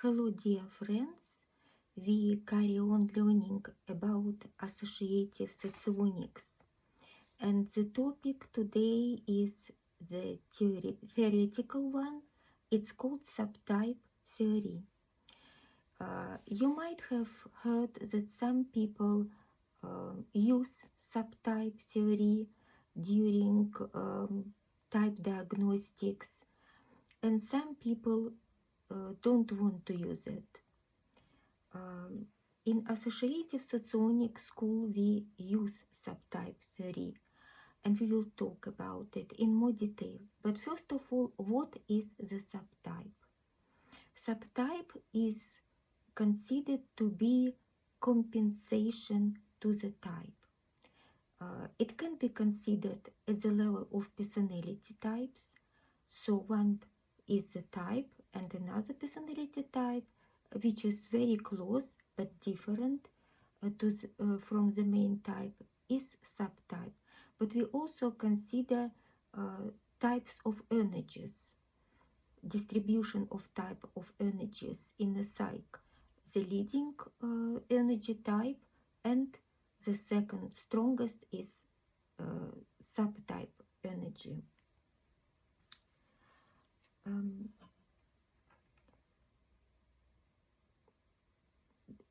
Hello dear friends, we carry on learning about associative socionics, and the topic today is the theoretical one. It's called subtype theory. You might have heard that some people use subtype theory during type diagnostics, and some people don't want to use it. In associative socionic school, we use subtype theory, and we will talk about it in more detail. But first of all, what is the subtype? Subtype is considered to be compensation to the type. It can be considered at the level of personality types. So one is the type and another personality type, which is very close but different from the main type, is subtype. But we also consider types of energies, distribution of type of energies in the psyche. The leading energy type and the second strongest is subtype energy.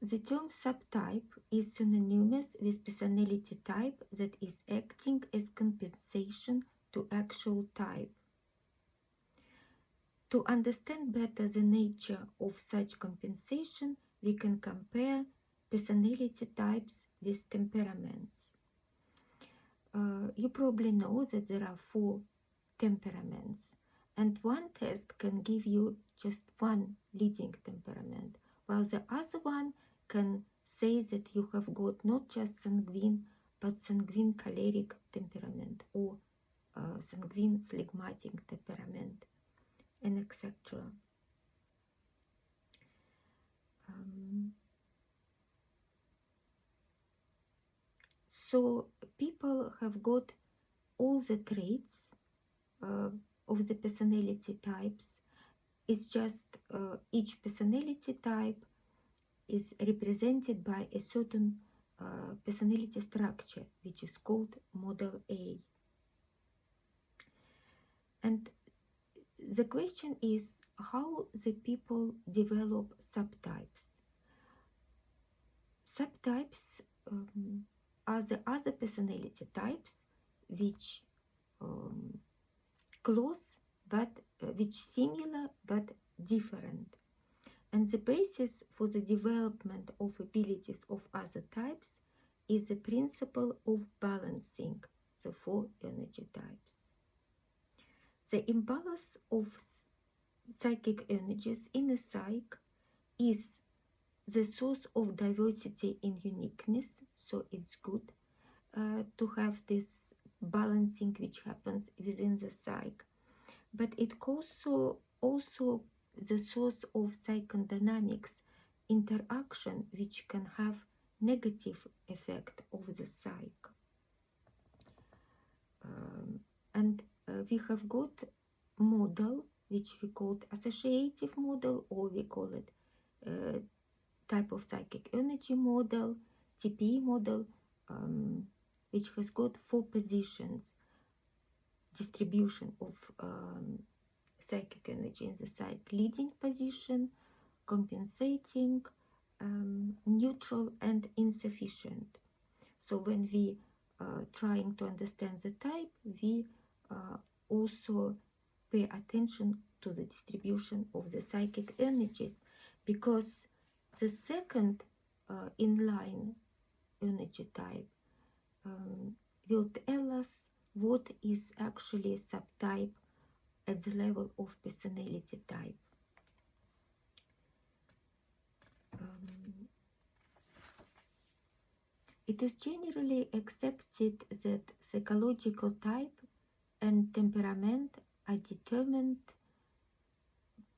The term subtype is synonymous with personality type that is acting as compensation to actual type. To understand better the nature of such compensation, we can compare personality types with temperaments. You probably know that there are 4 temperaments, and one test can give you just one leading temperament, while the other one can say that you have got not just sanguine, but sanguine choleric temperament or sanguine phlegmatic temperament, and etc. So people have got all the traits of the personality types. It's just each personality type is represented by a certain personality structure, which is called model A. And the question is how the people develop subtypes. Subtypes are the other personality types which close but which similar but different. And the basis for the development of abilities of other types is the principle of balancing the 4 energy types. The imbalance of psychic energies in a psyche is the source of diversity in uniqueness, so it's good to have this balancing which happens within the psyche. But it also the source of psychodynamics interaction which can have negative effect over the psyche. And we have got model which we called associative model, or we call it type of psychic energy model, TPE model, which has got 4 positions: distribution of psychic energy in the psyche, leading position, compensating, neutral, and insufficient. So when we trying to understand the type, we also pay attention to the distribution of the psychic energies, because the second inline energy type will tell us what is actually a subtype at the level of personality type. It is generally accepted that psychological type and temperament are determined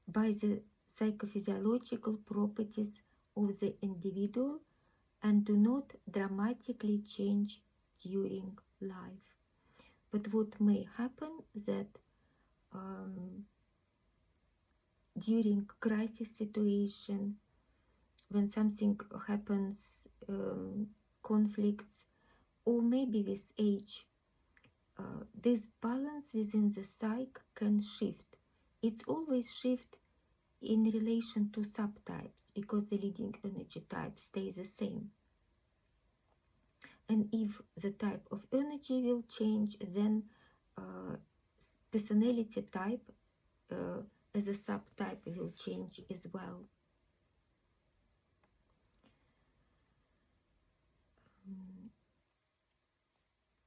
by the psychophysiological properties of the individual and do not dramatically change during life. But what may happen that during crisis situation, when something happens, conflicts, or maybe with age, this balance within the psyche can shift. It's always shift in relation to subtypes because the leading energy type stays the same. And if the type of energy will change, then personality type as a subtype will change as well.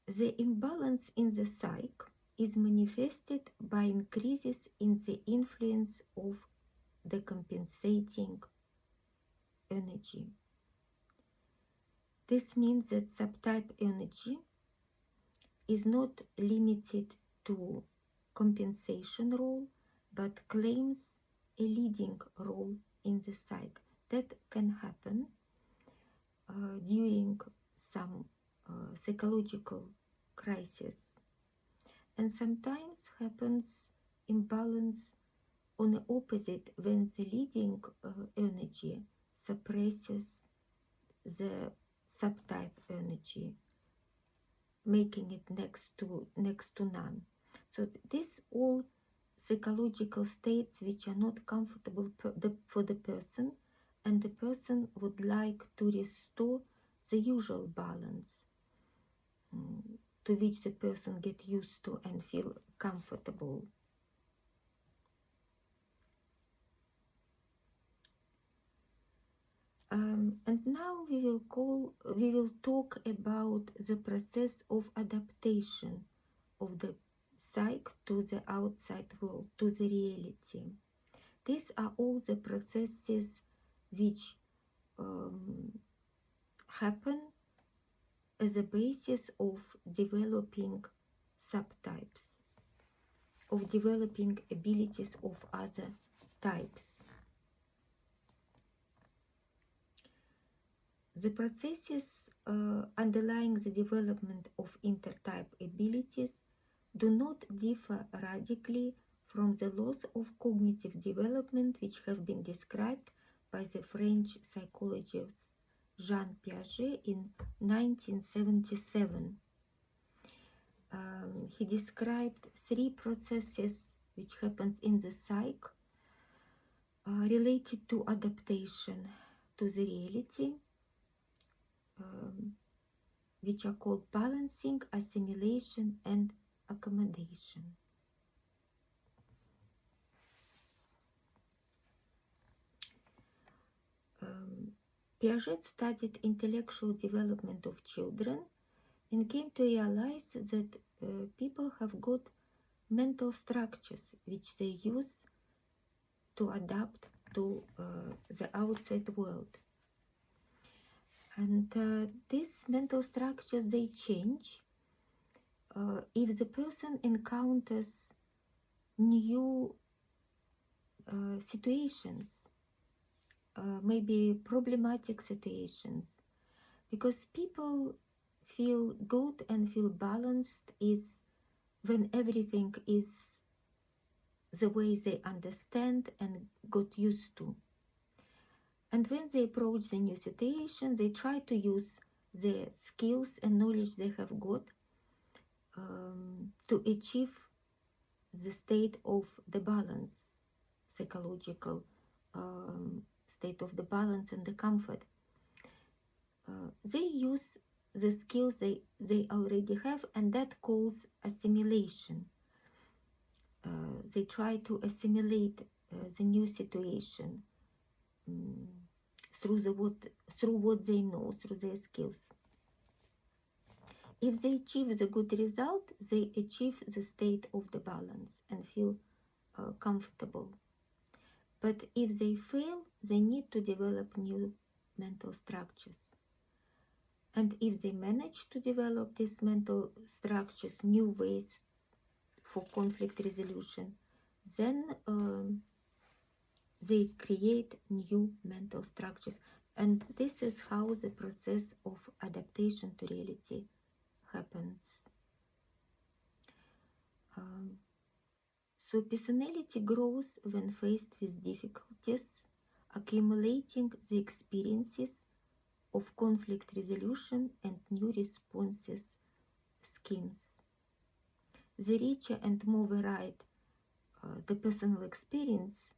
The imbalance in the psyche is manifested by increases in the influence of the compensating energy. This means that subtype energy is not limited to compensation role, but claims a leading role in the psyche. That can happen during some psychological crisis, and sometimes happens imbalance on the opposite when the leading energy suppresses the subtype energy, making it next to none. So these all psychological states which are not comfortable for the person, and the person would like to restore the usual balance to which the person get used to and feel comfortable. And now we will talk about the process of adaptation of the psyche to the outside world, to the reality. These are all the processes which happen as a basis of developing subtypes, of developing abilities of other types. The processes underlying the development of intertype abilities do not differ radically from the laws of cognitive development which have been described by the French psychologist Jean Piaget in 1977. He described three processes which happens in the psyche related to adaptation to the reality, which are called balancing, assimilation, and accommodation. Piaget studied intellectual development of children and came to realize that people have got mental structures which they use to adapt to the outside world. And these mental structures, they change if the person encounters new situations, maybe problematic situations, because people feel good and feel balanced is when everything is the way they understand and got used to. And when they approach the new situation, they try to use the skills and knowledge they have got to achieve the state of the balance, psychological state of the balance and the comfort. They use the skills they already have, and that calls assimilation. They try to assimilate the new situation through what they know, through their skills. If they achieve the good result, they achieve the state of the balance and feel comfortable. But if they fail, they need to develop new mental structures. And if they manage to develop these mental structures, new ways for conflict resolution, then they create new mental structures. And this is how the process of adaptation to reality happens. So personality grows when faced with difficulties, accumulating the experiences of conflict resolution and new responses schemes. The richer and more varied the personal experience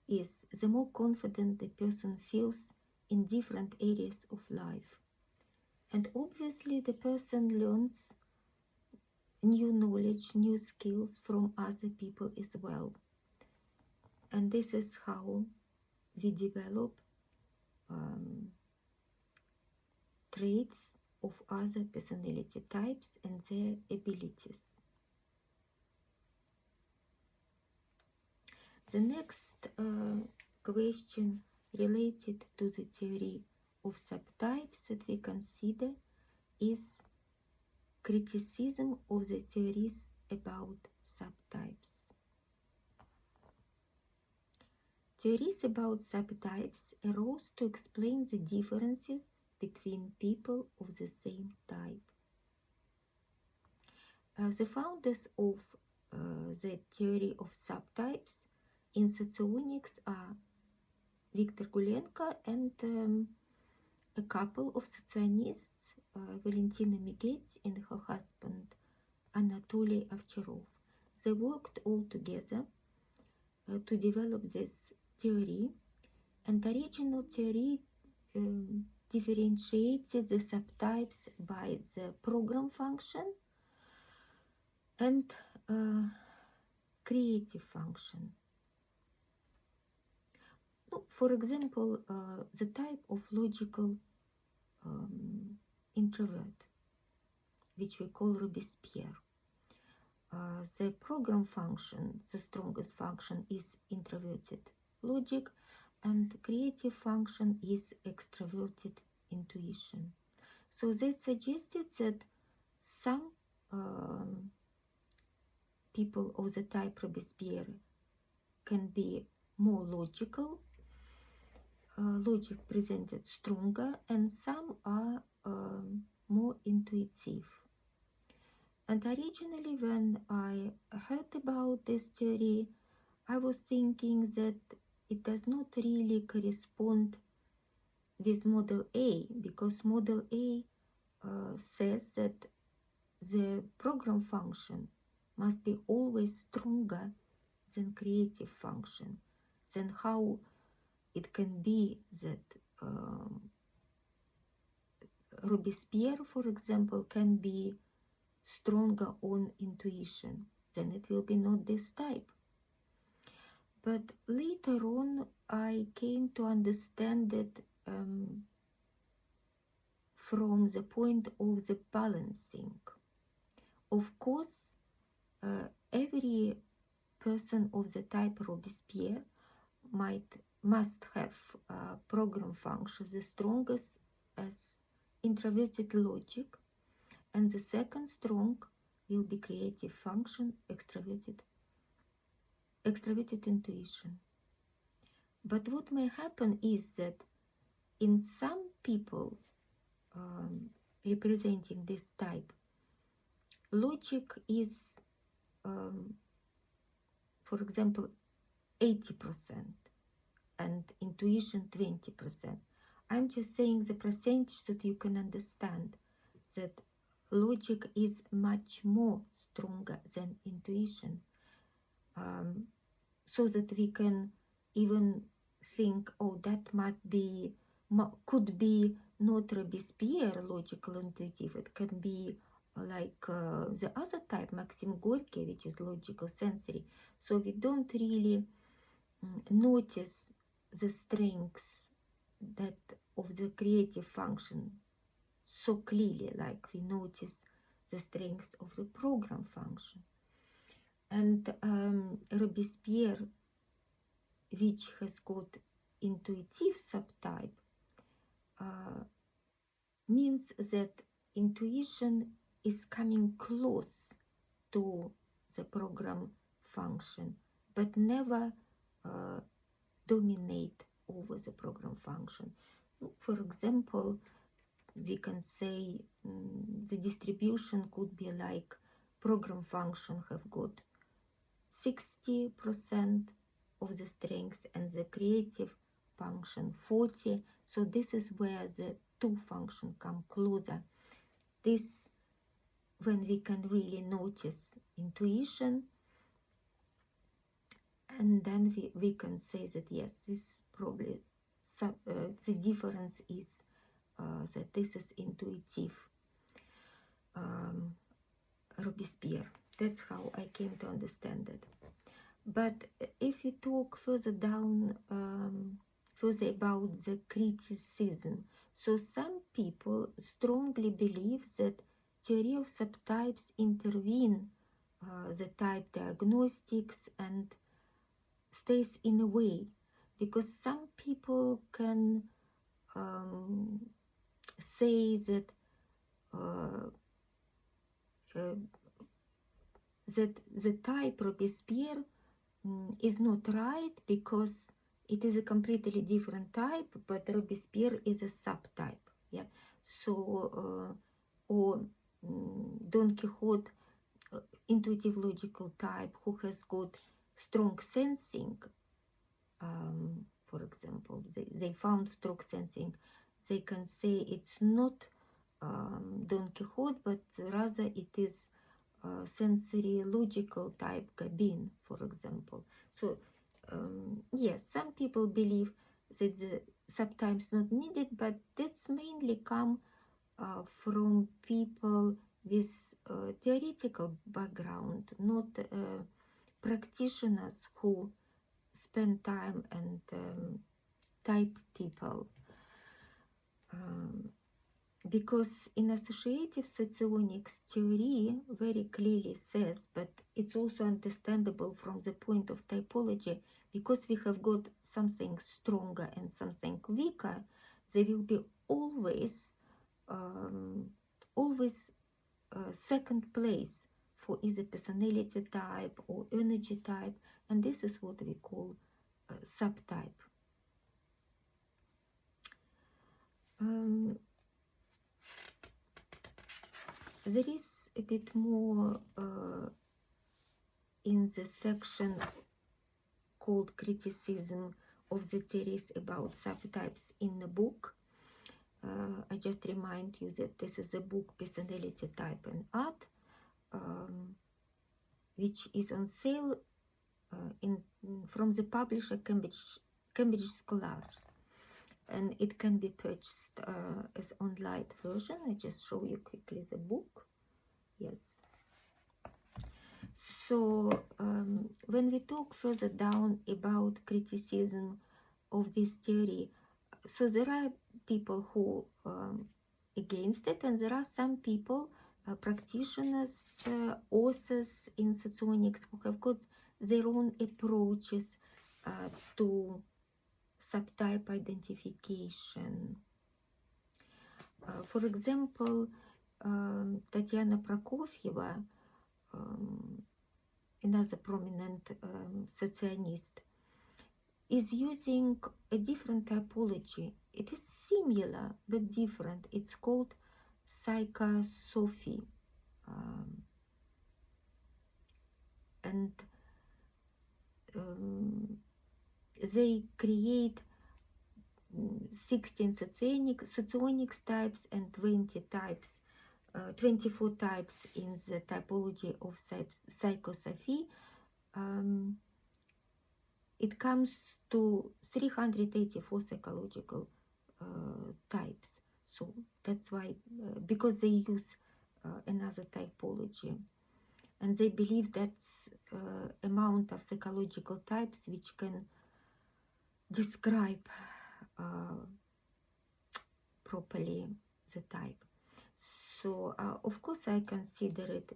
is, the more confident the person feels in different areas of life. And obviously, the person learns new knowledge, new skills from other people as well. And this is how we develop traits of other personality types and their abilities. The next question related to the theory of subtypes that we consider is criticism of the theories about subtypes. Theories about subtypes arose to explain the differences between people of the same type. The founders of the theory of subtypes in socionics are Viktor Gulenko and a couple of socionists, Valentina Migets and her husband Anatoly Ovcharov. They worked all together to develop this theory, and the original theory differentiated the subtypes by the program function and creative function. For example, the type of logical introvert, which we call Robespierre. The program function, the strongest function, is introverted logic, and creative function is extroverted intuition. So they suggested that some people of the type Robespierre can be more logical, logic presented stronger, and some are more intuitive. And originally, when I heard about this theory, I was thinking that it does not really correspond with Model A, because Model A says that the program function must be always stronger than creative function. Then how it can be that Robespierre, for example, can be stronger on intuition? Then it will be not this type. But later on, I came to understand that from the point of the balancing. Of course, every person of the type Robespierre must have program function the strongest as introverted logic, and the second strong will be creative function, extroverted intuition. But what may happen is that in some people representing this type, logic is, for example, 80% and intuition 20%. I'm just saying the percentage that you can understand that logic is much more stronger than intuition, so that we can even think, oh, that could be not Robespierre logical intuitive, it can be like the other type, Maxim Gorky, which is logical sensory. So we don't really notice the strengths that of the creative function so clearly, like we notice the strengths of the program function. And Robespierre, which has got intuitive subtype, means that intuition is coming close to the program function, but never dominate over the program function. For example, we can say the distribution could be like program function have got 60% of the strength, and the creative function 40. So this is where the two function come closer. This when we can really notice intuition, and then we can say that yes, this probably the difference is that this is intuitive Robespierre. That's how I came to understand it. But if you talk further down, further about the criticism, so some people strongly believe that theory of subtypes intervene the type diagnostics and stays in a way, because some people can say that that the type Robespierre is not right because it is a completely different type, but Robespierre is a subtype. Yeah, so or Don Quixote, intuitive logical type who has got strong sensing. For example, they found strong sensing. They can say it's not Don Quixote, but rather it is sensory logical type Gabin, for example. So yes, some people believe that the subtypes not needed, but that's mainly come from people with theoretical background, not practitioners who spend time and type people. Because in associative socionics theory very clearly says, but it's also understandable from the point of typology, because we have got something stronger and something weaker, there will be always second place for either personality type or energy type, and this is what we call subtype. There is a bit more in the section called criticism of the theories about subtypes in the book. I just remind you that this is a book, Personality Type and Art, which is on sale from the publisher Cambridge Scholars, and it can be purchased as online version. I just show you quickly the book. Yes. So when we talk further down about criticism of this theory, so there are people who against it, and there are some people, practitioners, authors in socionics, who have got their own approaches to subtype identification. For example, Tatiana Prokofьева, another prominent socionist, is using a different typology. It is similar but different. It's called psychosophy. And they create 16 socionics types and 20 types, 24 types in the typology of psychosophy. It comes to 384 psychological types. So that's why, because they use another typology, and they believe that's amount of psychological types which can describe properly the type. So of course I consider it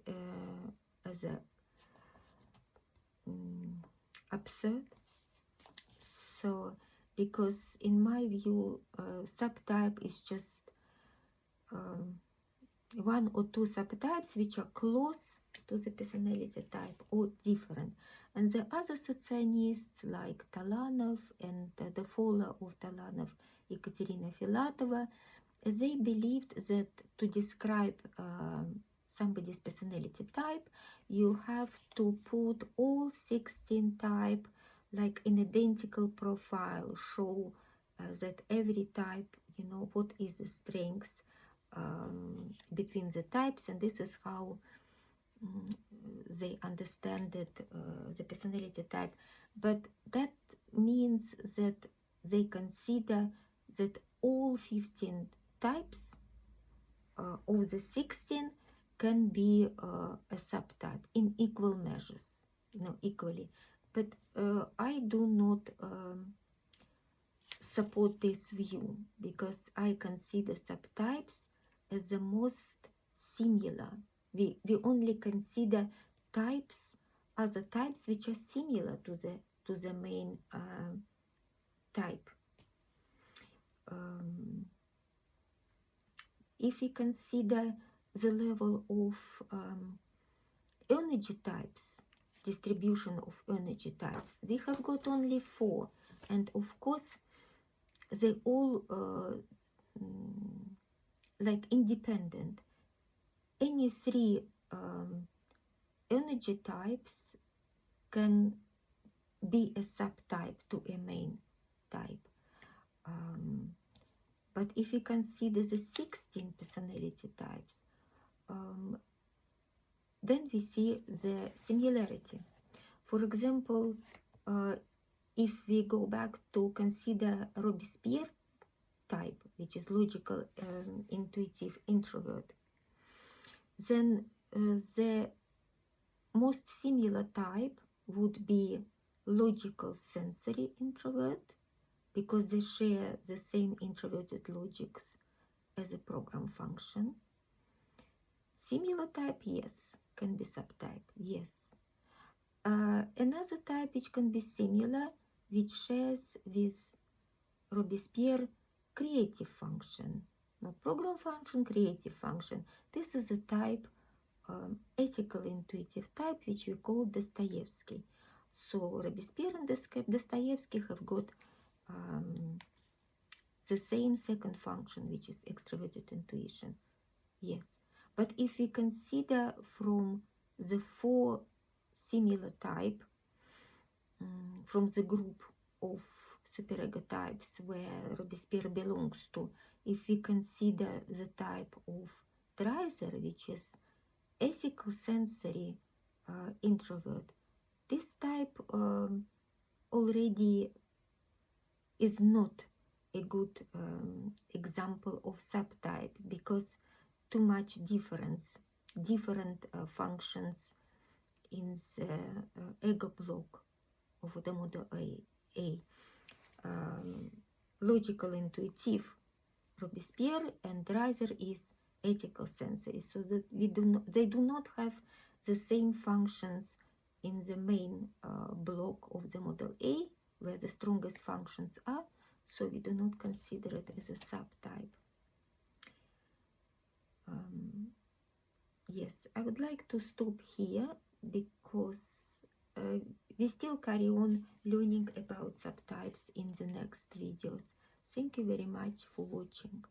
as a absurd. So because in my view subtype is just one or two subtypes which are close to the personality type or different, and the other socionists like Talanov and the follower of Talanov, Ekaterina Filatova, they believed that to describe somebody's personality type, you have to put all 16 type like an identical profile, show that every type, you know, what is the strengths between the types, and this is how they understand that the personality type. But that means that they consider that all 15 types of the 16 can be a subtype in equal measures, you know, equally. But I do not support this view, because I consider subtypes as the most similar. We only consider types, other types which are similar to the main type. If we consider the level of energy types, distribution of energy types, we have got only 4, and of course they all like independent. Any 3 energy types can be a subtype to a main type. But if we consider the 16 personality types, then we see the similarity. For example, if we go back to consider Robespierre type, which is logical, intuitive, introvert, then the most similar type would be logical, sensory introvert, because they share the same introverted logics as a program function. Similar type, yes, can be subtype, yes. Another type which can be similar, which shares with Robespierre, creative function. Not program function, creative function. This is a type, ethical intuitive type, which we call Dostoevsky. So Robespierre and Dostoevsky have got the same second function, which is extroverted intuition. Yes. But if we consider from the 4 similar type, from the group of superego types where Robespierre belongs to, if we consider the type of Dreiser, which is ethical sensory introvert, this type already is not a good example of subtype, because too much different functions in the ego block of the model A. Logical intuitive Robespierre and Dreiser is ethical sensory, so that they do not have the same functions in the main block of the model A, where the strongest functions are, so we do not consider it as a subtype. Yes, I would like to stop here, because we still carry on learning about subtypes in the next videos. Thank you very much for watching.